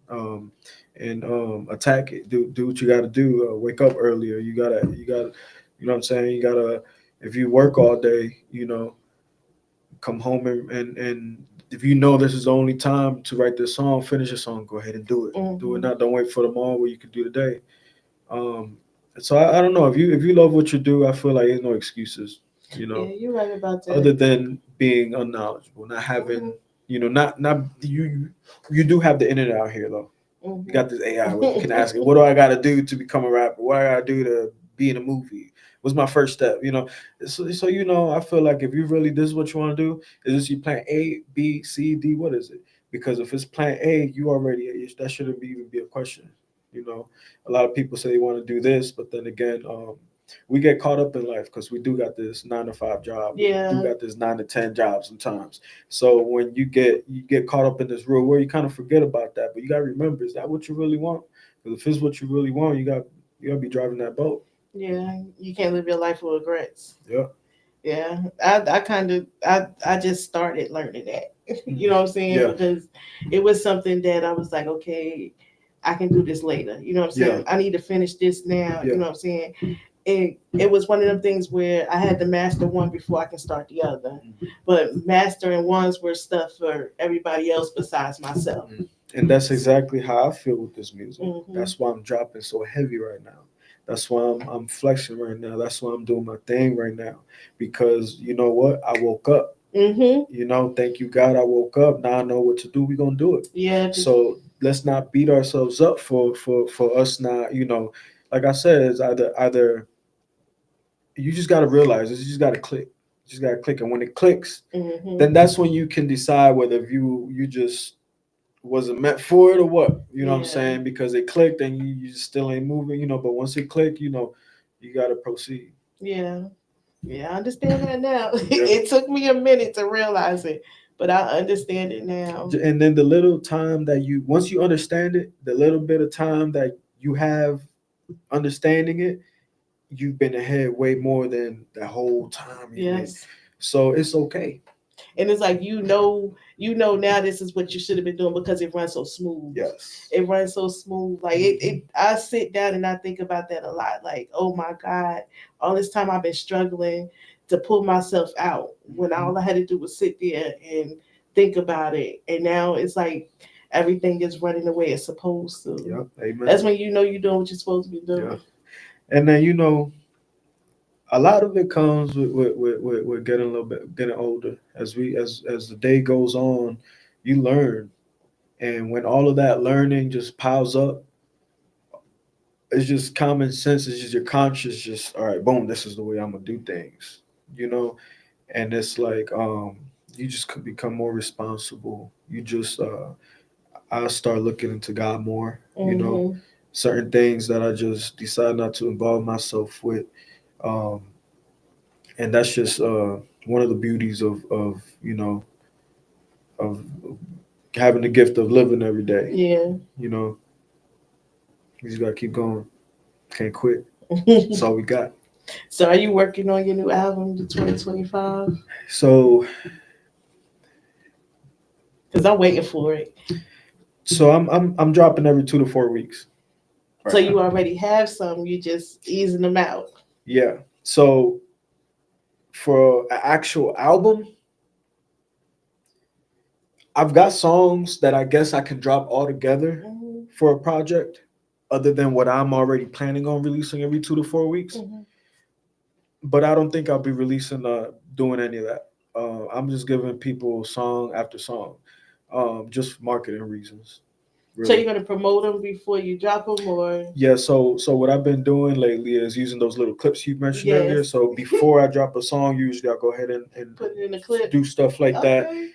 um, and attack it. Do what you got to do. Wake up earlier. You gotta. You know what I'm saying? You gotta. If you work all day, come home and if you know this is the only time to write this song, finish a song, go ahead and do it. Do it hmm now. Don't wait for tomorrow where you can do today. Um, so I don't know if you love what you do, I feel like there's no excuses. yeah, you're right about Other that. than being unknowledgeable, not Hmm having, not you do have the internet out here though. You hmm got this AI where you can ask it, what do I got to do to become a rapper? What do I got to do to be in a movie? What's my first step? So I feel like if you really this is what you want to do, is this you plan A, B, C, D? What is it? Because if it's plan A, you already that shouldn't even be a question. You know, a lot of people say they want to do this, but then again, we get caught up in life because we do got this 9 to 5 job. We do Yeah, got this 9 to 10 job sometimes. So when you get caught up in this real world, you kind of forget about that. But you gotta remember, is that what you really want? Because if it's what you really want, you gotta be driving that boat. yeah, you can't live your life with regrets. Yeah. Yeah, I kind of I just started learning that. You know Mhm. what I'm saying? Yeah. Because it was something that I was like, okay, I can do this later. You know what I'm Yeah. saying? I need to finish this now. You Yeah. know what I'm saying? it was one of them things where I had to master one before I can start the other. But mastering ones were stuff for everybody else besides myself. And that's exactly how I feel with this music. Hmm. That's why I'm dropping so heavy right now. That's why I'm flexing right now. That's why I'm doing my thing right now. Because you know what? I woke up. Hmm. You know, thank you God I woke up. Now I know what to do. We're gonna do it. Yeah. So let's not beat ourselves up for us not, you know, like I said, it's either you just gotta realize this, you just gotta click. You just gotta click. And when it clicks, Hmm. then that's when you can decide whether you just wasn't meant for it or what. You know what I'm Yeah. saying? Because it clicked and you still ain't moving, you know, but once it clicked, you know, you gotta proceed. Yeah. Yeah, I understand that now. Yeah. It took me a minute to realize it, but I understand it now. And then the little time that you once you understand it, the little bit of time that you have understanding it, you've been ahead way more than the whole time you been. Yes. So it's okay. And it's like you know now this is what you should have been doing because it runs so smooth. Yes. It runs so smooth. Like it I sit down and I think about that a lot. Like, oh my God, all this time I've been struggling to pull myself out when all I had to do was sit there and think about it. And now it's like everything is running the way it's supposed to. Yep. Amen. That's when you know you're doing what you're supposed to be Yeah. doing. And then you know, a lot of it comes with getting a little bit getting older. As the day goes on, you learn. And when all of that learning just piles up, it's just common sense. It's just your conscious just all right, boom, this is the way I'm gonna do things. You know? And it's like you just could become more responsible. You just I start looking into God more, you know, Hmm. certain things that I just decide not to involve myself with. Um, and that's just one of the beauties of you know of having the gift of living every day. Yeah. You know, you just gotta keep going. Can't quit. That's all we got. So are you working on your new album, the 2025? So Because I'm waiting for it. I'm dropping every 2 to 4 weeks So right you now. already have some, you just easing them out. Yeah. So for an actual album, I've got songs that I guess I can drop all together Hmm. for a project, other than what I'm already planning on releasing every 2 to 4 weeks. Hmm. But I don't think I'll be releasing doing any of that. I'm just giving people song after song, just for marketing reasons, So you're really. gonna promote them before you drop them, or Yeah. So what I've been doing lately is using those little clips you mentioned earlier. yes, So before I drop a song, usually I'll go ahead put it in a and clip. do stuff like that. Okay.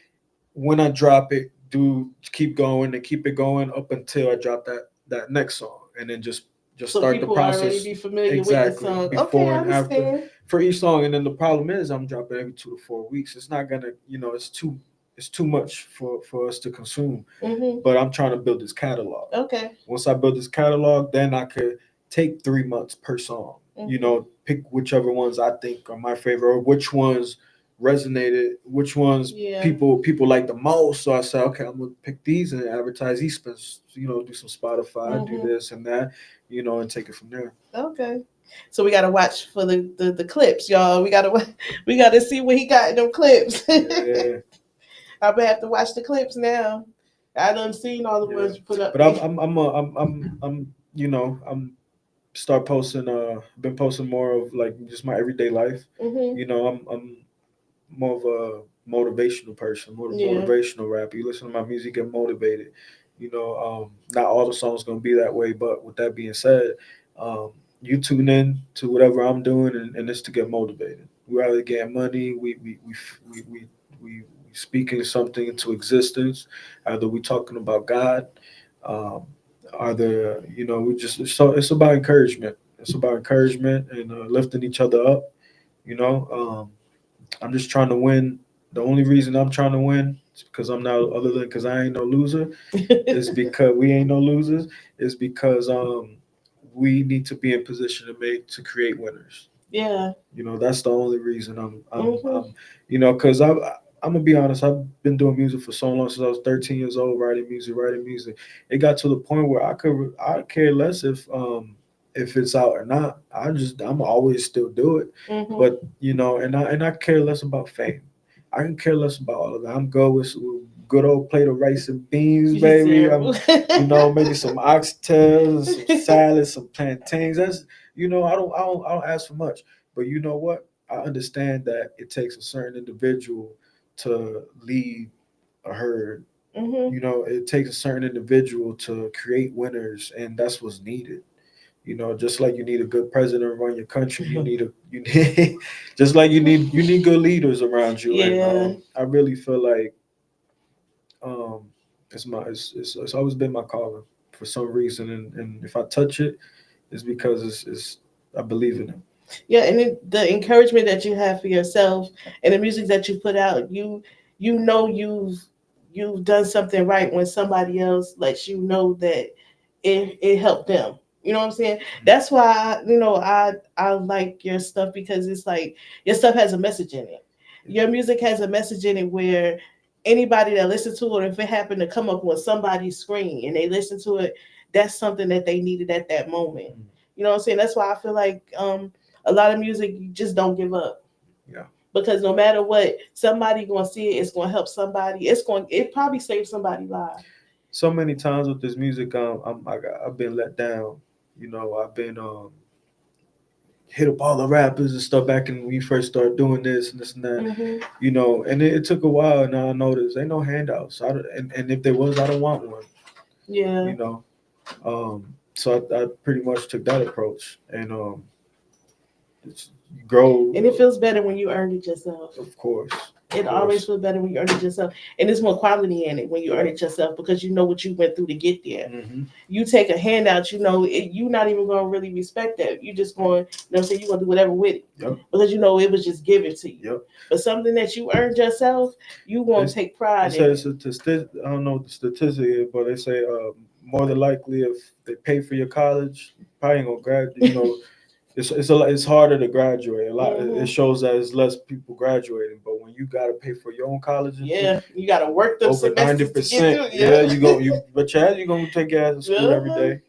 When I drop it, do keep going and keep it going up until I drop that next song, and then just So start the people already process be familiar with the exactly song. Okay, before I and after understand. for each song. And then the problem is I'm dropping every 2 to 4 weeks. It's not gonna, you know, it's too much for us to consume. Hmm. But I'm trying to build this catalog. Okay. Once I build this catalog, then I could take 3 months per song. You Hmm. know, pick whichever ones I think are my favorite, or which ones resonated, which ones Yeah. people like the most. So I said, okay, I'm gonna pick these and advertise these. You know, do some Spotify, do Hmm. this and that. You know, and take it from there. Okay. So we gotta watch for the clips, y'all. We gotta see what he got in them clips. Yeah, I'm gonna have to watch the clips now. I done seen all the yeah. ones you put up But there. you know, I'm start posting. Been posting more of like just my everyday life. Hmm. You know, I'm more of a motivational person, more Yeah. motivational rapper. You listen to my music, get motivated. You know, not all the songs gonna be that way, but with that being said, um, you tune in to whatever I'm doing, and it's to get motivated. We either get money, we speaking something into existence. Either we talking about God, um, either you know we just it's about encouragement. It's about encouragement and lifting each other up. You know, I'm just trying to win. The only reason I'm trying to win is because I'm not other than because I ain't no loser. Is because we ain't no losers. Is because we need to be in position to create winners. Yeah. You know, that's the only reason Hmm. I'm you know, because I'm gonna be honest. I've been doing music for so long since I was 13 years old, writing music. It got to the point where I care less if it's out or not. I'm always still do it. Hmm. But and I care less about fame. I can care less about all of that. I'm good with good old plate of rice and beans, You baby. terrible. Maybe some oxtails, some salad, some plantains. That's I don't ask for much. But you know what? I understand that it takes a certain individual to lead a herd. Hmm. It takes a certain individual to create winners, and that's what's needed. Just like you need a good president to run your country, you need just like you need good leaders around you. And Yeah. I really feel like um, it's always been my calling for some reason, and if I touch it, it's because it's I believe in it. Yeah, and the encouragement that you have for yourself and the music that you put out, you know you've done something right when somebody else lets you know that it helped them. You know what I'm saying? That's why I like your stuff, because it's like your stuff has a message in it. Your music has a message in it where anybody that listens to it, if it happened to come up on somebody's screen and they listen to it, that's something that they needed at that moment. You know what I'm saying? That's why I feel like a lot of music, you just don't give up, Yeah. because no matter what, somebody gonna see it. It's gonna help somebody. It probably saved somebody's life. So many times with this music, I've been let down. I've been hit up all the rappers and stuff back when we first started doing this and this and that. Hmm. And it took a while. And now I noticed ain't no handouts. And if there was, I don't want one. Yeah, You know, so I pretty much took that approach and it's grow. and it feels better when you earned it yourself. Of course, It of always course. feels better when you earn it yourself, and there's more quality in it when you earn Yeah. it yourself, because you know what you went through to get there. Hmm. You take a handout, you're not even gonna really respect that. You just going, what I'm saying, you're gonna do whatever with it, Yep. because it was just given to you. Yep. But something that you earned yourself, you gonna They, take they pride say in it's it. a statistic. I don't know what the statistic is, but they say more than likely if they pay for your college, you probably ain't gonna graduate. It's harder to graduate. A lot. It Hmm. shows that it's less people graduating. But when you got to pay for your own college and shit, Yeah, you gotta work them over ninety semesters to get percent. through. Yeah, Yeah. you go. You but Chad, you gonna take your ass to school every Uh-huh. day.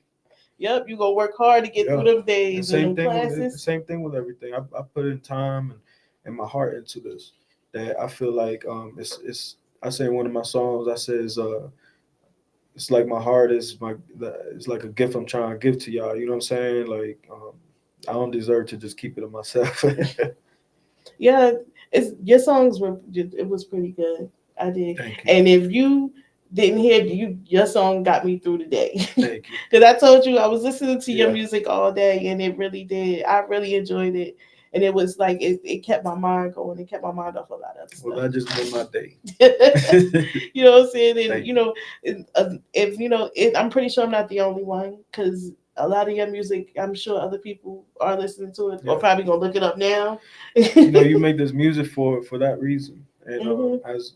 Yep, you gonna work hard to get through Yeah. them And days and same them thing with classes. everything. I put in time and my heart into this. That I feel like it's. I say in one of my songs. I says it's like my heart is it's like a gift I'm trying to give to y'all. You know what I'm saying? Like I don't deserve to just keep it to myself. Yeah, it's your songs were it was pretty good. I did, Thank you. and if you didn't hear your song got me through the day. Thank you. Because I told you I was listening to your Yeah. music all day, and it really did. I really enjoyed it, and it was like it kept my mind going. It kept my mind off a lot of other Well, stuff. that just made my day. You know what I'm saying? And Thank you. if I'm pretty sure I'm not the only one, because a lot of your music, I'm sure other people are listening to it or Yeah. probably gonna look it up now. You make this music for that reason, and Hmm. as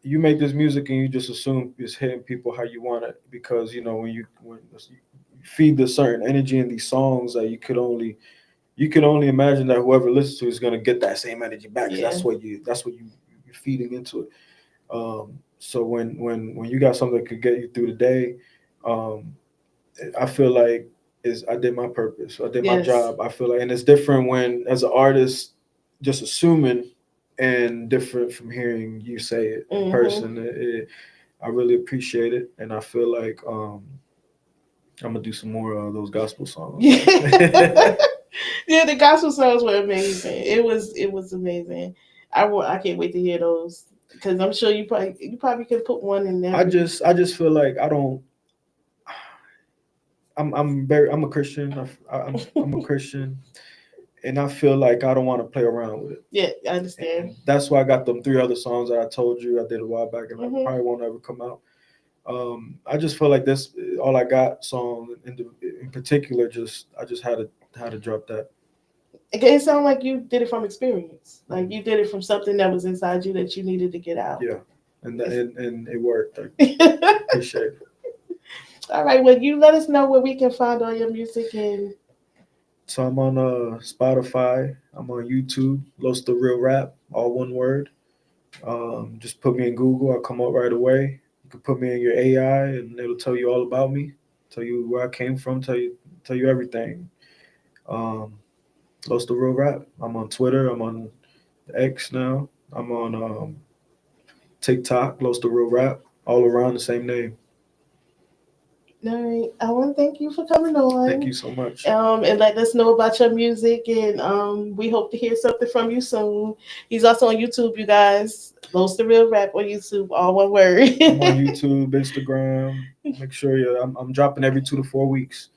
you make this music and you just assume it's hitting people how you want it because when you feed the certain energy in these songs that you can only imagine that whoever listens to is gonna get that same energy back because Yeah. you're feeding into it. So when you got something that could get you through the day, um, I feel like is I did my purpose. I did my Yes. job. I feel like, and it's different when as an artist, just assuming, and different from hearing you say it in Hmm. person. I really appreciate it, and I feel like I'm gonna do some more of those gospel songs. Yeah. Yeah, the gospel songs were amazing. It was amazing. I can't wait to hear those, because I'm sure you probably could put one in I every. just I just feel like I don't. I'm a Christian. I'm a Christian, and I feel like I don't want to play around with it. Yeah, I understand. And that's why I got them three other songs that I told you I did a while back, and I Hmm. probably won't ever come out. I just feel like this all I got song in particular. Just I just had to drop that. It sounded like you did it from experience. Like you did it from something that was inside you that you needed to get out. Yeah, and it worked. I appreciate it. All right, well, you let us know where we can find all your music and. So I'm on Spotify. I'm on YouTube. Los the Real Rap, all one word. Just put me in Google. I'll come up right away. You can put me in your AI, and it'll tell you all about me. Tell you where I came from. Tell tell you everything. Los the Real Rap. I'm on Twitter. I'm on X now. I'm on TikTok. Los the Real Rap. All around the same name. All right. I want to thank you for coming on. Thank you so much. And letting us know about your music. And we hope to hear something from you soon. He's also on YouTube, you guys. Los the Real Rap on YouTube, all one word. I'm on YouTube, Instagram. Make sure I'm dropping every 2 to 4 weeks.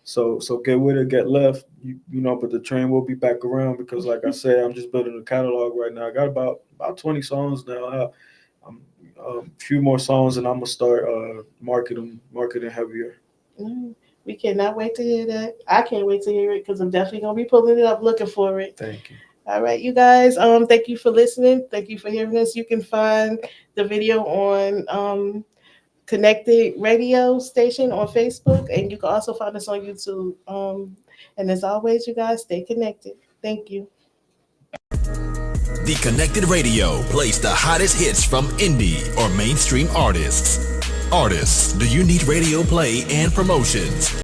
So get with it, get left. You know, but the train will be back around because, like I said, I'm just building a catalog right now. I got about 20 songs now. I'm a few more songs, and I'm gonna start marketing heavier. We cannot wait to hear that. I can't wait to hear it because I'm definitely gonna be pulling it up, looking for it. Thank you. All right, you guys. Thank you for listening. Thank you for hearing us. You can find the video on Connected Radio Station on Facebook, and you can also find us on YouTube. And as always, you guys stay connected. Thank you. The Connected Radio plays the hottest hits from indie or mainstream artists. Artists, do you need radio play and promotions?